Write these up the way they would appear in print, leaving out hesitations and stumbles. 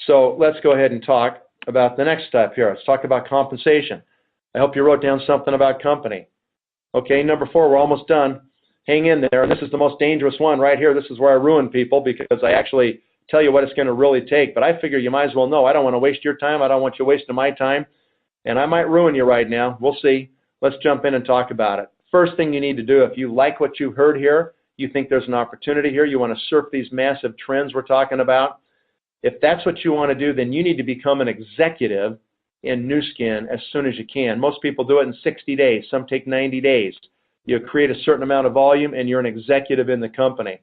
So let's go ahead and talk about the next step here. Let's talk about compensation. I hope you wrote down something about company. Okay, number 4, we're almost done. Hang in there. And this is the most dangerous one right here. This is where I ruin people because I actually tell you what it's going to really take. But I figure you might as well know. I don't want to waste your time. I don't want you wasting my time. And I might ruin you right now. We'll see. Let's jump in and talk about it. First thing you need to do, if you like what you've heard here, you think there's an opportunity here, you want to surf these massive trends we're talking about, if that's what you want to do, then you need to become an executive in Nu Skin as soon as you can. Most people do it in 60 days. Some take 90 days. You create a certain amount of volume and you're an executive in the company.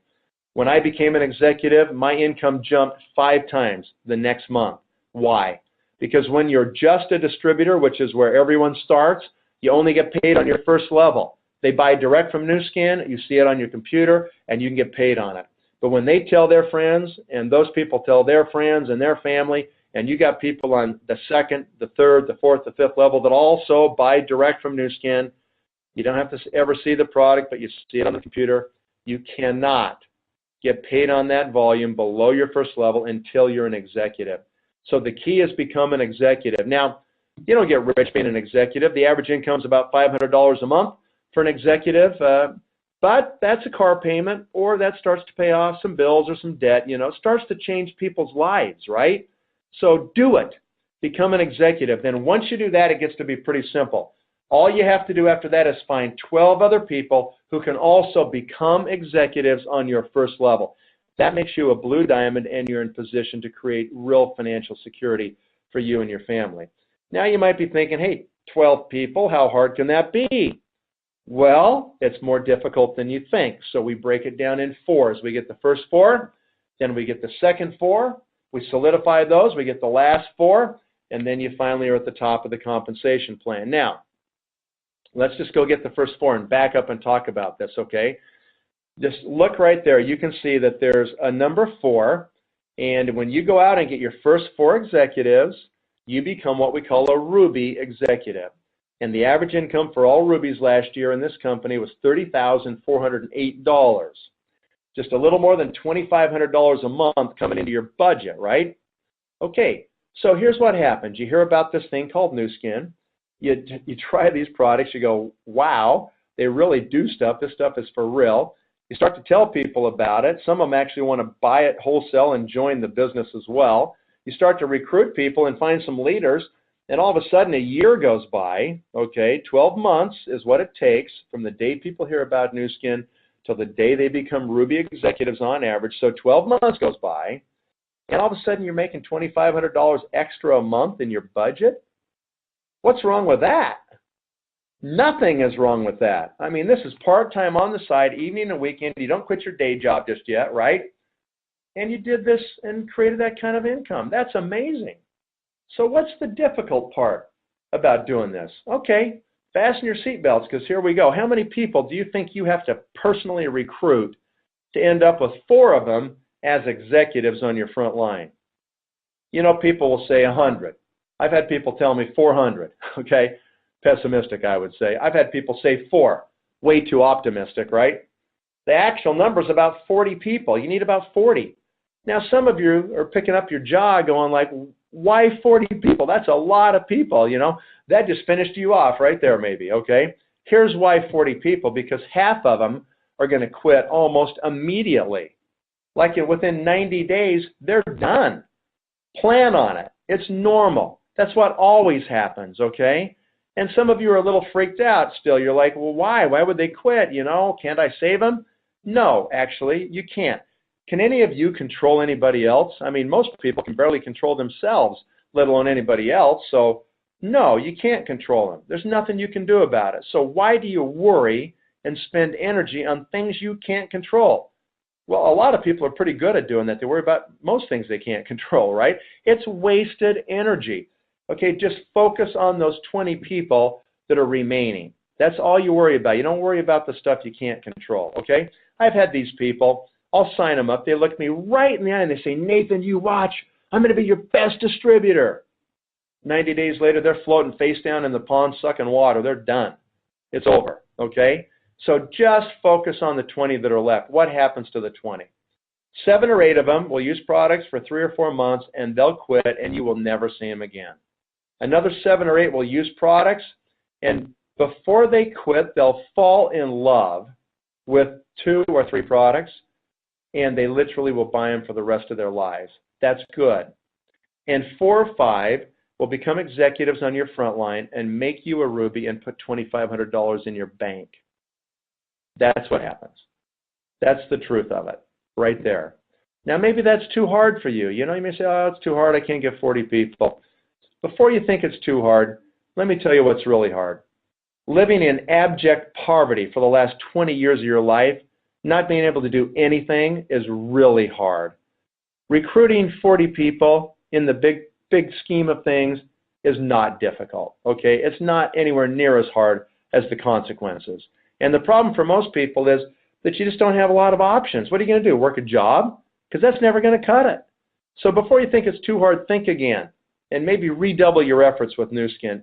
When I became an executive, my income jumped 5 times the next month. Why? Because when you're just a distributor, which is where everyone starts, you only get paid on your first level. They buy direct from Nu Skin, you see it on your computer, and you can get paid on it. But when they tell their friends, and those people tell their friends and their family, and you got people on the 2nd, the 3rd, the 4th, the 5th level that also buy direct from Nu Skin, you don't have to ever see the product, but you see it on the computer. You cannot get paid on that volume below your first level until you're an executive. So the key is become an executive. Now, you don't get rich being an executive. The average income is about $500 a month for an executive, but that's a car payment, or that starts to pay off some bills or some debt. It starts to change people's lives, right? So do it. Become an executive. Then once you do that, it gets to be pretty simple. All you have to do after that is find 12 other people who can also become executives on your first level. That makes you a blue diamond, and you're in position to create real financial security for you and your family. Now you might be thinking, hey, 12 people, how hard can that be? Well, it's more difficult than you think. So we break it down in 4s. We get the first 4, then we get the second 4, we solidify those, we get the last 4, and then you finally are at the top of the compensation plan. Now, let's just go get the first 4 and back up and talk about this, okay? Just look right there. You can see that there's a number 4, and when you go out and get your first 4 executives, you become what we call a Ruby executive. And the average income for all Rubies last year in this company was $30,408. Just a little more than $2,500 a month coming into your budget, right? Okay, so here's what happens. You hear about this thing called Nu Skin. You try these products. You go, wow, they really do stuff. This stuff is for real. You start to tell people about it. Some of them actually want to buy it wholesale and join the business as well. You start to recruit people and find some leaders. And all of a sudden, a year goes by, okay, 12 months is what it takes from the day people hear about Nu Skin till the day they become Ruby executives on average. So 12 months goes by, and all of a sudden you're making $2,500 extra a month in your budget? What's wrong with that? Nothing is wrong with that. I mean, this is part-time on the side, evening and weekend. You don't quit your day job just yet, right? And you did this and created that kind of income. That's amazing. So what's the difficult part about doing this? Okay, fasten your seatbelts because here we go. How many people do you think you have to personally recruit to end up with 4 of them as executives on your front line? People will say 100. I've had people tell me 400, okay? Pessimistic, I would say. I've had people say 4. Way too optimistic, right? The actual number is about 40 people. You need about 40. Now, some of you are picking up your jaw going like, why 40 people? That's a lot of people, That just finished you off right there maybe, okay? Here's why 40 people, because half of them are going to quit almost immediately. Like within 90 days, they're done. Plan on it. It's normal. That's what always happens, okay? And some of you are a little freaked out still. You're like, well, why? Why would they quit? Can't I save them? No, actually, you can't. Can any of you control anybody else? I mean, most people can barely control themselves, let alone anybody else. So, no, you can't control them. There's nothing you can do about it. So why do you worry and spend energy on things you can't control? Well, a lot of people are pretty good at doing that. They worry about most things they can't control, right? It's wasted energy. Okay, just focus on those 20 people that are remaining. That's all you worry about. You don't worry about the stuff you can't control, okay? I've had these people. I'll sign them up. They look me right in the eye and they say, Nathan, you watch. I'm going to be your best distributor. 90 days later, they're floating face down in the pond, sucking water. They're done. It's over, okay? So just focus on the 20 that are left. What happens to the 20? 7 or 8 of them will use products for 3 or 4 months, and they'll quit, and you will never see them again. Another 7 or 8 will use products, and before they quit, they'll fall in love with 2 or 3 products, and they literally will buy them for the rest of their lives. That's good. And 4 or 5 will become executives on your front line and make you a Ruby and put $2,500 in your bank. That's what happens. That's the truth of it, right there. Now, maybe that's too hard for you. You know, you may say, oh, it's too hard. I can't get 40 people. Before you think it's too hard, let me tell you what's really hard. Living in abject poverty for the last 20 years of your life, not being able to do anything, is really hard. Recruiting 40 people in the big scheme of things is not difficult, okay? It's not anywhere near as hard as the consequences. And the problem for most people is that you just don't have a lot of options. What are you going to do, work a job? Because that's never going to cut it. So before you think it's too hard, think again and maybe redouble your efforts with Nu Skin.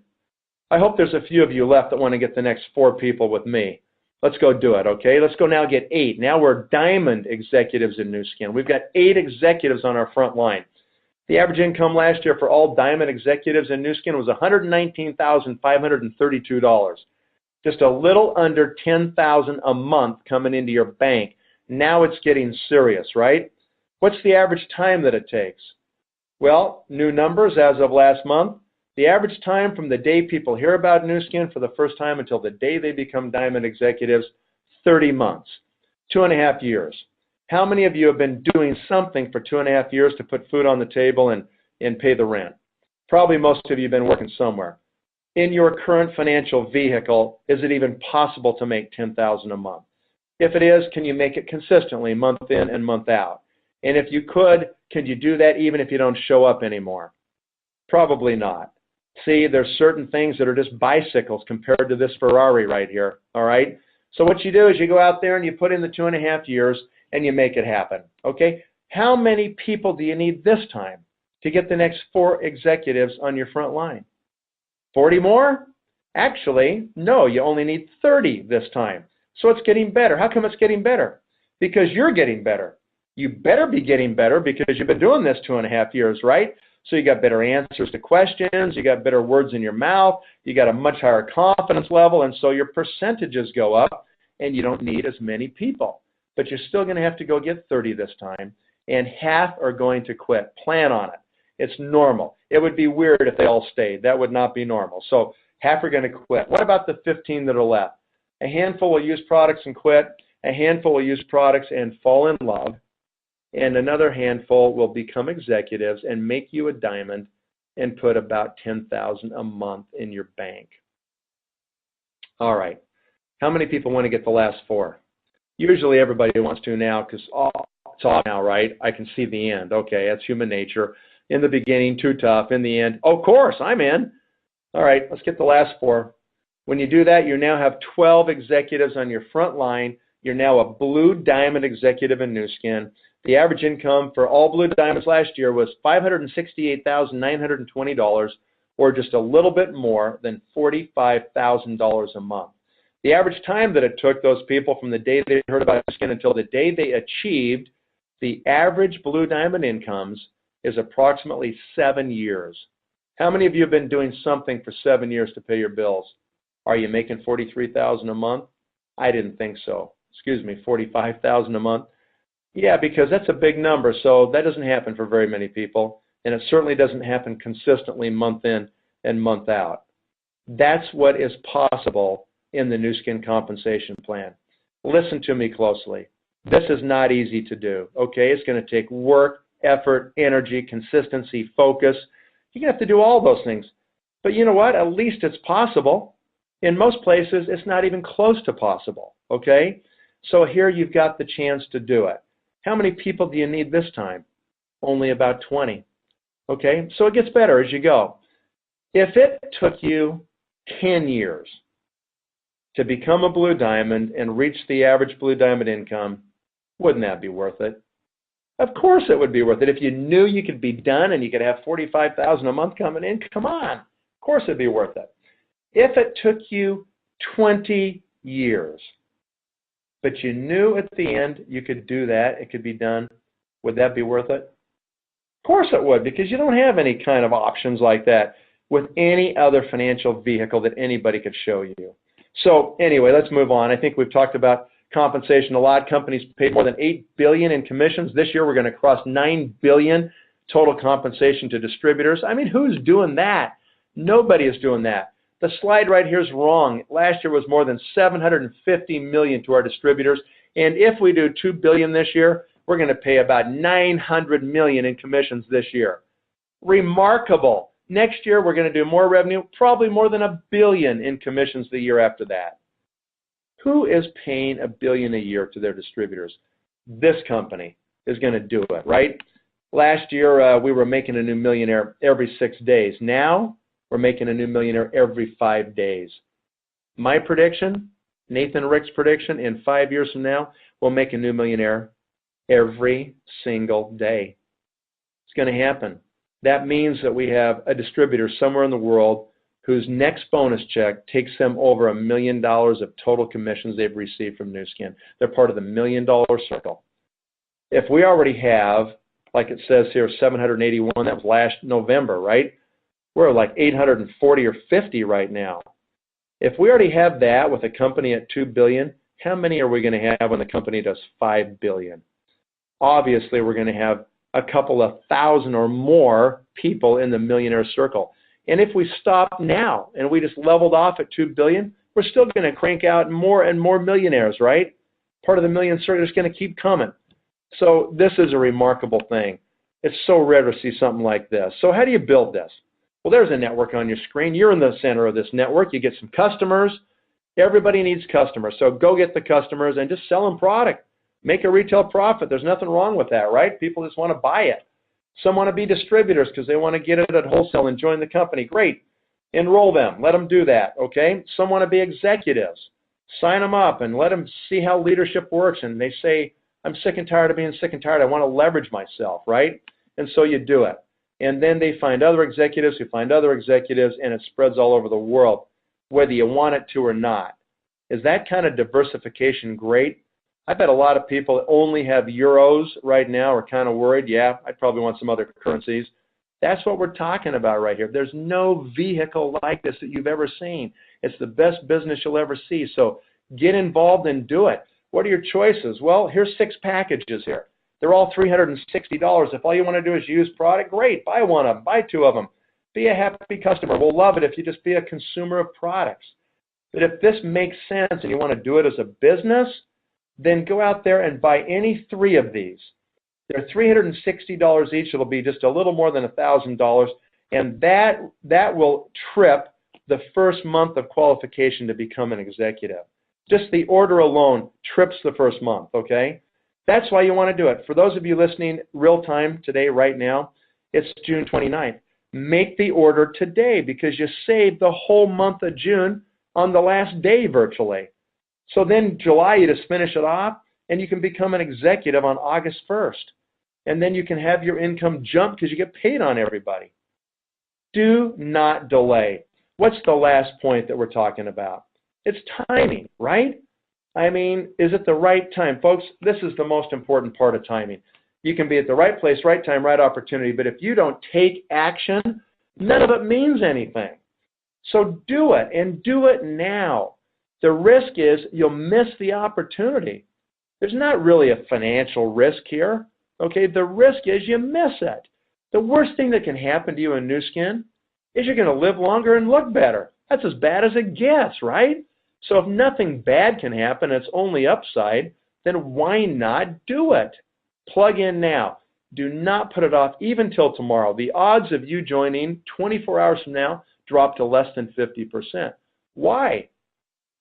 I hope there's a few of you left that want to get the next 4 people with me. Let's go do it, okay? Let's go now get 8. Now we're diamond executives in Nu Skin. We've got 8 executives on our front line. The average income last year for all diamond executives in Nu Skin was $119,532. Just a little under $10,000 a month coming into your bank. Now it's getting serious, right? What's the average time that it takes? Well, new numbers as of last month. The average time from the day people hear about Nu Skin for the first time until the day they become diamond executives, 30 months, 2.5 years. How many of you have been doing something for 2.5 years to put food on the table and pay the rent? Probably most of you have been working somewhere. In your current financial vehicle, is it even possible to make $10,000 a month? If it is, can you make it consistently month in and month out? And if you could you do that even if you don't show up anymore? Probably not. See, there's certain things that are just bicycles compared to this Ferrari right here, all right? So what you do is you go out there and you put in the 2.5 years and you make it happen, okay? How many people do you need this time to get the next 4 executives on your front line? 40 more? Actually, no, you only need 30 this time. So it's getting better. How come it's getting better? Because you're getting better. You better be getting better because you've been doing this 2.5 years, right? So you got better answers to questions, you got better words in your mouth, you got a much higher confidence level, and so your percentages go up, and you don't need as many people. But you're still going to have to go get 30 this time, and half are going to quit. Plan on it. It's normal. It would be weird if they all stayed. That would not be normal. So half are going to quit. What about the 15 that are left? A handful will use products and quit. A handful will use products and fall in love. And another handful will become executives and make you a diamond and put about $10,000 a month in your bank. All right. How many people want to get the last 4? Usually everybody wants to now because it's all now, right? I can see the end. Okay, that's human nature. In the beginning, too tough. In the end, of course, I'm in. All right, let's get the last 4. When you do that, you now have 12 executives on your front line. You're now a blue diamond executive in Nu Skin. The average income for all blue diamonds last year was $568,920, or just a little bit more than $45,000 a month. The average time that it took those people from the day they heard about Nu Skin until the day they achieved the average blue diamond incomes is approximately 7 years. How many of you have been doing something for 7 years to pay your bills? Are you making $43,000 a month? I didn't think so. Excuse me, $45,000 a month? Yeah, because that's a big number, so that doesn't happen for very many people, and it certainly doesn't happen consistently month in and month out. That's what is possible in the Nu Skin compensation plan. Listen to me closely. This is not easy to do, okay? It's going to take work, effort, energy, consistency, focus. You're going to have to do all those things. But you know what? At least it's possible. In most places, it's not even close to possible, okay? So here you've got the chance to do it. How many people do you need this time? Only about 20. Okay, so it gets better as you go. If it took you 10 years to become a blue diamond and reach the average blue diamond income, wouldn't that be worth it? Of course it would be worth it. If you knew you could be done and you could have $45,000 a month coming in, come on. Of course it'd be worth it. If it took you 20 years, but you knew at the end you could do that, it could be done, Would that be worth it? Of course it would, because you don't have any kind of options like that with any other financial vehicle that anybody could show you. So anyway, let's move on. I think we've talked about compensation a lot. Companies paid more than $8 billion in commissions. This year we're going to cross $9 billion total compensation to distributors. I mean, who's doing that? Nobody is doing that. The slide right here is wrong. Last year was more than $750 million to our distributors. And if we do $2 billion this year, we're going to pay about $900 million in commissions this year. Remarkable. Next year, we're going to do more revenue, probably more than $1 billion in commissions the year after that. Who is paying $1 billion a year to their distributors? This company is going to do it, right? Last year, we were making a new millionaire every 6 days. Now, we're making a new millionaire every 5 days. My prediction, Nathan Rick's prediction, in 5 years from now, we'll make a new millionaire every single day. It's going to happen. That means that we have a distributor somewhere in the world whose next bonus check takes them over $1 million of total commissions they've received from Nu Skin. They're part of the $1 million circle. If we already have, like it says here, 781, that was last November, right? We're like 840 or 50 right now. If we already have that with a company at $2 billion, how many are we going to have when the company does $5 billion? Obviously, we're going to have a couple of thousand or more people in the millionaire circle. And if we stop now and we just leveled off at $2 billion, we're still going to crank out more and more millionaires, right? Part of the million circle is going to keep coming. So this is a remarkable thing. It's so rare to see something like this. So how do you build this? Well, there's a network on your screen. You're in the center of this network. You get some customers. Everybody needs customers. So go get the customers and just sell them product. Make a retail profit. There's nothing wrong with that, right? People just want to buy it. Some want to be distributors because they want to get it at wholesale and join the company. Great. Enroll them. Let them do that, okay? Some want to be executives. Sign them up and let them see how leadership works. And they say, I'm sick and tired of being sick and tired. I want to leverage myself, right? And so you do it. And then they find other executives who find other executives, and it spreads all over the world, whether you want it to or not. Is that kind of diversification great? I bet a lot of people that only have euros right now are kind of worried. Yeah, I'd probably want some other currencies. That's what we're talking about right here. There's no vehicle like this that you've ever seen. It's the best business you'll ever see. So get involved and do it. What are your choices? Well, here's 6 packages here. They're all $360. If all you want to do is use product, great. Buy one of them. Buy 2 of them. Be a happy customer. We'll love it if you just be a consumer of products. But if this makes sense and you want to do it as a business, then go out there and buy any 3 of these. They're $360 each. It'll be just a little more than $1,000, and that will trip the first month of qualification to become an executive. Just the order alone trips the first month, okay? That's why you want to do it. For those of you listening real time today, right now, it's June 29th. Make the order today because you saved the whole month of June on the last day virtually. So then July, you just finish it off, and you can become an executive on August 1st. And then you can have your income jump because you get paid on everybody. Do not delay. What's the last point that we're talking about? It's timing, right? I mean, is it the right time? Folks, this is the most important part of timing. You can be at the right place, right time, right opportunity, but if you don't take action, none of it means anything. So do it, and do it now. The risk is you'll miss the opportunity. There's not really a financial risk here. Okay, the risk is you miss it. The worst thing that can happen to you in Nu Skin is you're going to live longer and look better. That's as bad as it gets, right? So if nothing bad can happen, it's only upside, then why not do it? Plug in now. Do not put it off even till tomorrow. The odds of you joining 24 hours from now drop to less than 50%. Why?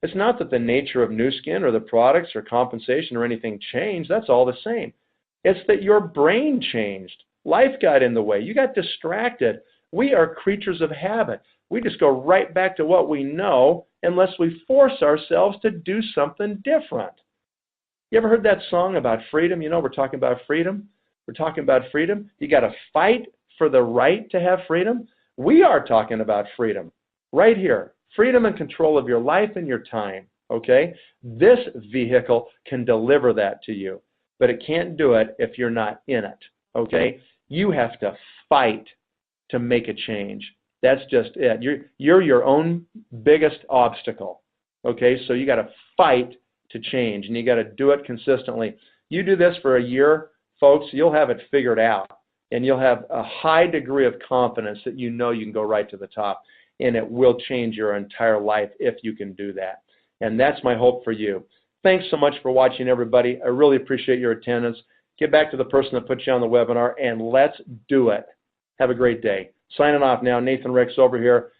It's not that the nature of Nu Skin or the products or compensation or anything changed. That's all the same. It's that your brain changed. Life got in the way. You got distracted. We are creatures of habit. We just go right back to what we know unless we force ourselves to do something different. You ever heard that song about freedom? You know, we're talking about freedom. We're talking about freedom. You got to fight for the right to have freedom. We are talking about freedom right here. Freedom and control of your life and your time, okay? This vehicle can deliver that to you. but it can't do it if you're not in it, okay? You have to fight to make a change. That's just it. You're your own biggest obstacle, okay? So you got to fight to change, and you got to do it consistently. You do this for a year, folks, you'll have it figured out, and you'll have a high degree of confidence that you know you can go right to the top, and it will change your entire life if you can do that. And that's my hope for you. Thanks so much for watching, everybody. I really appreciate your attendance. Get back to the person that put you on the webinar, and let's do it. Have a great day. Signing off now. Nathan Ricks over here